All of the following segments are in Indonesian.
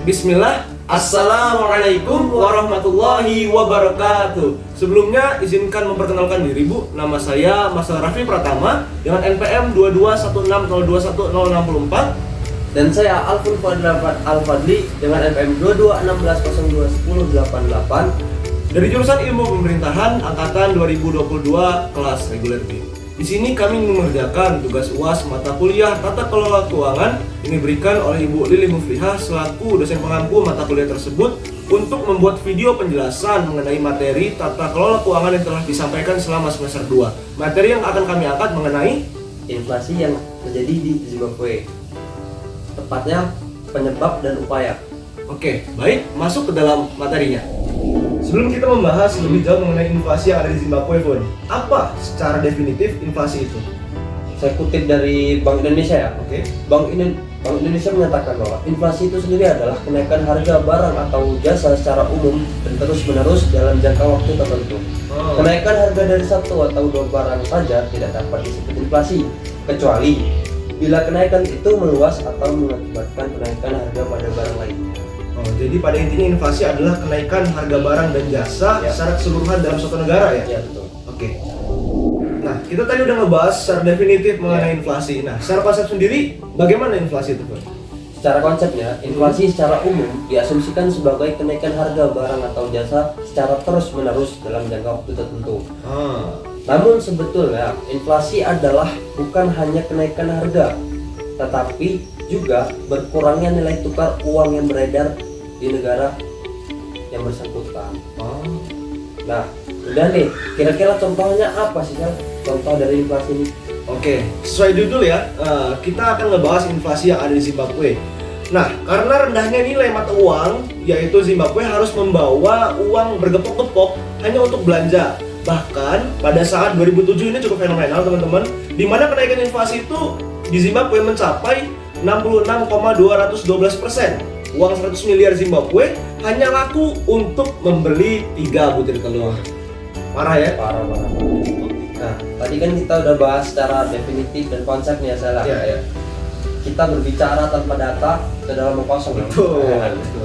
Bismillah. Assalamualaikum warahmatullahi wabarakatuh. Sebelumnya izinkan memperkenalkan diri Bu. Nama saya Mas Raffi Pratama dengan NPM 2216021064. Dan saya Alfun Al-Fadli dengan NPM 2216021088 dari jurusan Ilmu Pemerintahan angkatan 2022 kelas reguler B. Di sini kami mengerjakan tugas UAS mata kuliah Tata Kelola Keuangan yang diberikan oleh Ibu Lili Muflihah selaku dosen pengampu mata kuliah tersebut untuk membuat video penjelasan mengenai materi Tata Kelola Keuangan yang telah disampaikan selama semester 2. Materi yang akan kami angkat mengenai inflasi yang terjadi di Zimbabwe, tepatnya penyebab dan upaya. Oke, baik, masuk ke dalam materinya. Sebelum kita membahas lebih jauh mengenai inflasi yang ada di Zimbabwe, Bun, apa secara definitif inflasi itu? Saya kutip dari Bank Indonesia ya. Oke. Bank Indonesia menyatakan bahwa inflasi itu sendiri adalah kenaikan harga barang atau jasa secara umum dan terus-menerus dalam jangka waktu tertentu. Kenaikan harga dari satu atau dua barang saja tidak dapat disebut inflasi, kecuali bila kenaikan itu meluas atau mengakibatkan kenaikan harga pada barang lainnya. Jadi pada intinya inflasi adalah kenaikan harga barang dan jasa secara keseluruhan dalam suatu negara ya? Ya betul. Oke. Nah, kita tadi udah ngebahas secara definitif mengenai inflasi. Nah, secara konsep sendiri, bagaimana inflasi itu, Pak? Secara konsepnya, inflasi secara umum diasumsikan sebagai kenaikan harga barang atau jasa secara terus-menerus dalam jangka waktu tertentu. Namun sebetulnya, inflasi adalah bukan hanya kenaikan harga, tetapi juga berkurangnya nilai tukar uang yang beredar di negara yang bersangkutan. Nah, udah nih, kira-kira contohnya apa sih, Sal? Contoh dari inflasi ini? Oke, sesuai judul ya, kita akan ngebahas inflasi yang ada di Zimbabwe. Nah, karena rendahnya nilai mata uang, yaitu Zimbabwe harus membawa uang bergepok-gepok hanya untuk belanja. Bahkan pada saat 2007 ini cukup fenomenal teman-teman, di mana kenaikan inflasi itu di Zimbabwe mencapai 66,212%. Uang 100 miliar Zimbabwe hanya laku untuk membeli 3 butir telur. Parah ya? Parah. Nah, tadi kan kita udah bahas secara definitif dan konsepnya, Salah. Iya. Kita berbicara tanpa data ke dalam kosong. Betul.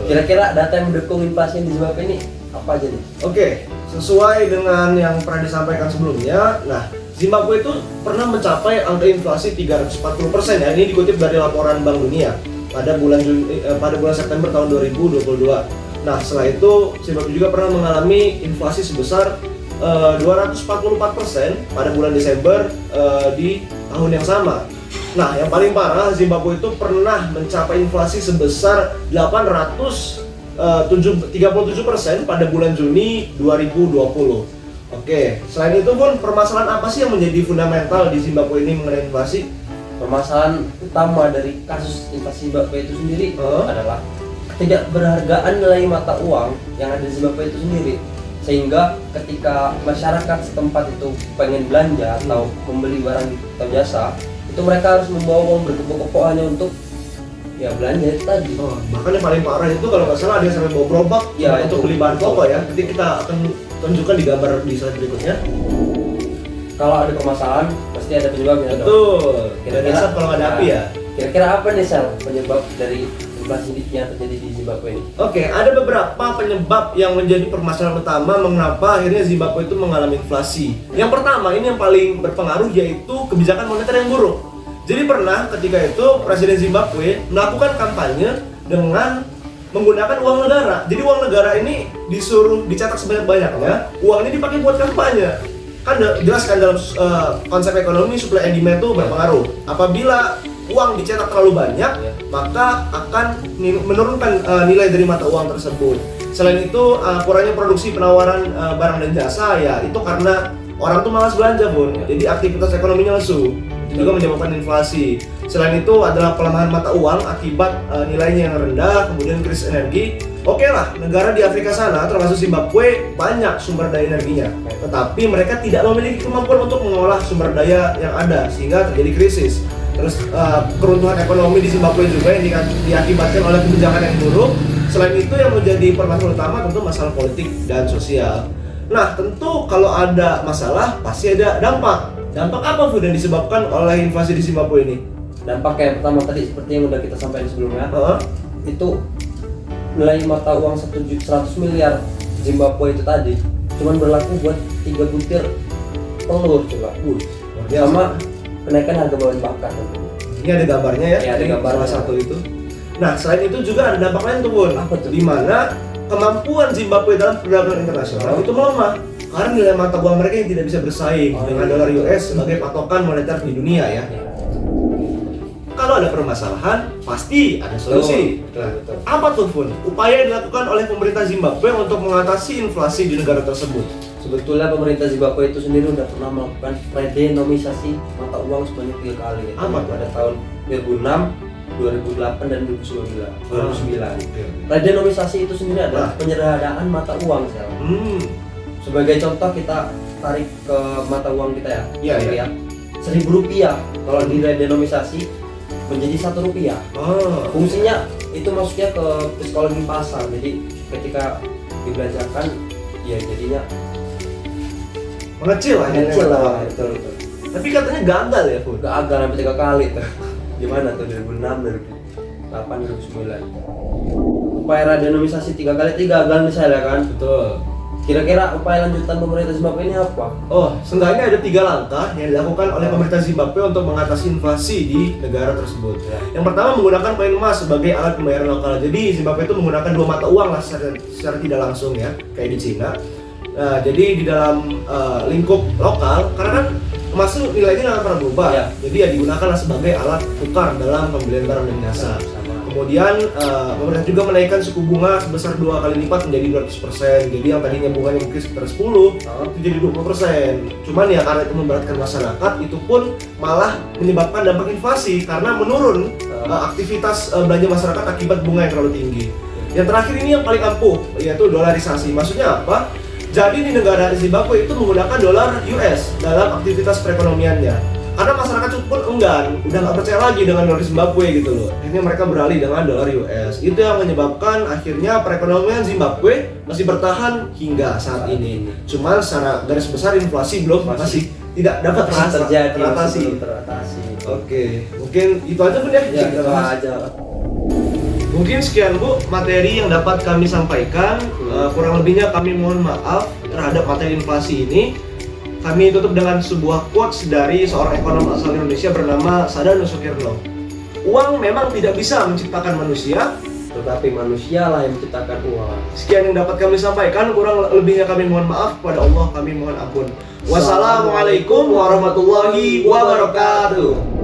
Kira-kira data yang mendukung inflasi di Zimbabwe ini apa aja nih? Oke, sesuai dengan yang pernah disampaikan sebelumnya, nah Zimbabwe itu pernah mencapai angka inflasi 340% ya. Ini dikutip dari laporan Bank Dunia pada bulan September tahun 2022. Nah, setelah itu Zimbabwe juga pernah mengalami inflasi sebesar 244% pada bulan Desember di tahun yang sama. Nah, yang paling parah, Zimbabwe itu pernah mencapai inflasi sebesar 837% pada bulan Juni 2020. Oke, selain itu pun permasalahan apa sih yang menjadi fundamental di Zimbabwe ini mengenai inflasi? Permasalahan utama dari kasus inflasi Zimbabwe itu sendiri adalah ketidakberhargaan nilai mata uang yang ada di Zimbabwe itu sendiri, sehingga ketika masyarakat setempat itu pengen belanja atau membeli barang atau jasa, itu mereka harus membawa uang bergepok-gepok hanya untuk ya belanja itu tadi. Bahkan yang paling parah itu kalau nggak salah ada yang sampai bawa gerobak ya, untuk beli bahan pokok ya. Nanti kita akan tunjukkan di gambar di slide berikutnya. Kalau ada permasalahan pasti ada penyebabnya. Betul. Kira-kira kalau ada api ya. Kira-kira apa nih, Sal, penyebab dari inflasi yang terjadi di Zimbabwe ini? Oke, ada beberapa penyebab yang menjadi permasalahan utama mengapa akhirnya Zimbabwe itu mengalami inflasi. Yang pertama, ini yang paling berpengaruh, yaitu kebijakan moneter yang buruk. Jadi pernah ketika itu Presiden Zimbabwe melakukan kampanye dengan menggunakan uang negara. Jadi uang negara ini disuruh dicetak sebanyak-banyaknya, uang ini dipakai buat kampanye. Kan jelas kan dalam konsep ekonomi supply and demand itu berpengaruh. Apabila uang dicetak terlalu banyak, maka akan menurunkan nilai dari mata uang tersebut. Selain itu, kurangnya produksi penawaran barang dan jasa ya itu karena orang tuh malas belanja, Bun. Jadi aktivitas ekonominya lesu. Itu juga menyebabkan inflasi. Selain itu adalah pelemahan mata uang akibat nilainya yang rendah, kemudian krisis energi. Oke lah, negara di Afrika sana termasuk Zimbabwe banyak sumber daya energinya, tetapi mereka tidak memiliki kemampuan untuk mengolah sumber daya yang ada sehingga terjadi krisis. Terus keruntuhan ekonomi di Zimbabwe juga yang diakibatkan oleh kebijakan yang buruk. Selain itu yang menjadi permasalahan utama tentu masalah politik dan sosial. Nah, tentu kalau ada masalah pasti ada dampak. Dampak apa yang disebabkan oleh inflasi di Zimbabwe ini? Dampak yang pertama tadi seperti yang udah kita sampaikan sebelumnya, itu nilai mata uang 100 miliar Zimbabwe itu tadi cuman berlaku buat 3 butir telur coba. Sama kenaikan harga bahan bakar. Ini ada gambarnya ya, Ya, ada ini gambarnya. salah satu itu. Nah, selain itu juga ada dampak lain tuh, Bun. Apa tuh? Di mana kemampuan Zimbabwe dalam perdagangan internasional itu melemah karena nilai mata uang mereka yang tidak bisa bersaing dengan dolar US sebagai patokan moneter di dunia ya. Kalau ada permasalahan, pasti ada solusi. Betul. Apa tuh, Bun? Upaya yang dilakukan oleh pemerintah Zimbabwe untuk mengatasi inflasi di negara tersebut. Sebetulnya pemerintah Zimbabwe itu sendiri udah pernah melakukan redenomisasi mata uang sebanyak 3 kali. Apa tuh? Pada tahun 2006, 2008 dan 2009. Oke. Redenomisasi itu sendiri adalah penyederhanaan mata uang sel. Sebagai contoh kita tarik ke mata uang kita ya. Iya, iya. Ya. 1.000 rupiah kalau diredenomisasi menjadi 1 rupiah. Fungsinya itu masuknya ke psikologi pasar. Jadi ketika dibelanjakan ya jadinya Mengecil lah. kecil mata lah. uang. Betul. Tapi katanya gagal ya, Bun. Gagal sampai 3 kali tuh. Gimana tuh 2006, 2008, 2009. Upaya redenomisasi 3 kali gagal misalnya kan. Betul. Kira-kira upaya lanjutan pemerintah Zimbabwe ini apa? Oh, seenggaknya ada 3 langkah yang dilakukan oleh pemerintah Zimbabwe untuk mengatasi inflasi di negara tersebut. Yang pertama, menggunakan koin emas sebagai alat pembayaran lokal. Jadi Zimbabwe itu menggunakan 2 mata uang lah secara tidak langsung ya, kayak di Cina. Nah, jadi di dalam lingkup lokal, karena kan emas itu nilainya nggak pernah berubah. Ya. Jadi ya digunakan sebagai alat tukar dalam pembelian barang dan jasa. Sama. Kemudian pemerintah juga menaikkan suku bunga sebesar 2 kali lipat menjadi 200%. Jadi yang tadinya bunganya mungkin sekitar 10 itu jadi 20%. Cuman ya karena itu memberatkan masyarakat, itu pun malah menyebabkan dampak inflasi karena menurun aktivitas belanja masyarakat akibat bunga yang terlalu tinggi. Yang terakhir ini yang paling ampuh, yaitu dolarisasi. Maksudnya apa? Jadi di negara Zimbabwe itu menggunakan dolar US dalam aktivitas perekonomiannya. Karena masyarakat pun enggan, udah nggak percaya lagi dengan dolar Zimbabwe gitu loh. Akhirnya mereka beralih dengan dolar US. Itu yang menyebabkan akhirnya perekonomian Zimbabwe masih bertahan hingga saat ini. Cuman secara garis besar inflasi masih tidak dapat teratasi. Oke, mungkin itu aja Bun ya. Ya, Kita itu bahas. aja. Mungkin sekian Bu materi yang dapat kami sampaikan. Kurang lebihnya kami mohon maaf terhadap materi inflasi ini. Kami tutup dengan sebuah quotes dari seorang ekonom asal Indonesia bernama Sadano Sukirno. Uang memang tidak bisa menciptakan manusia, Tetapi manusialah yang menciptakan uang. sekian yang dapat kami sampaikan. Kurang lebihnya kami mohon maaf, kepada Allah kami mohon ampun. Wassalamualaikum warahmatullahi wabarakatuh.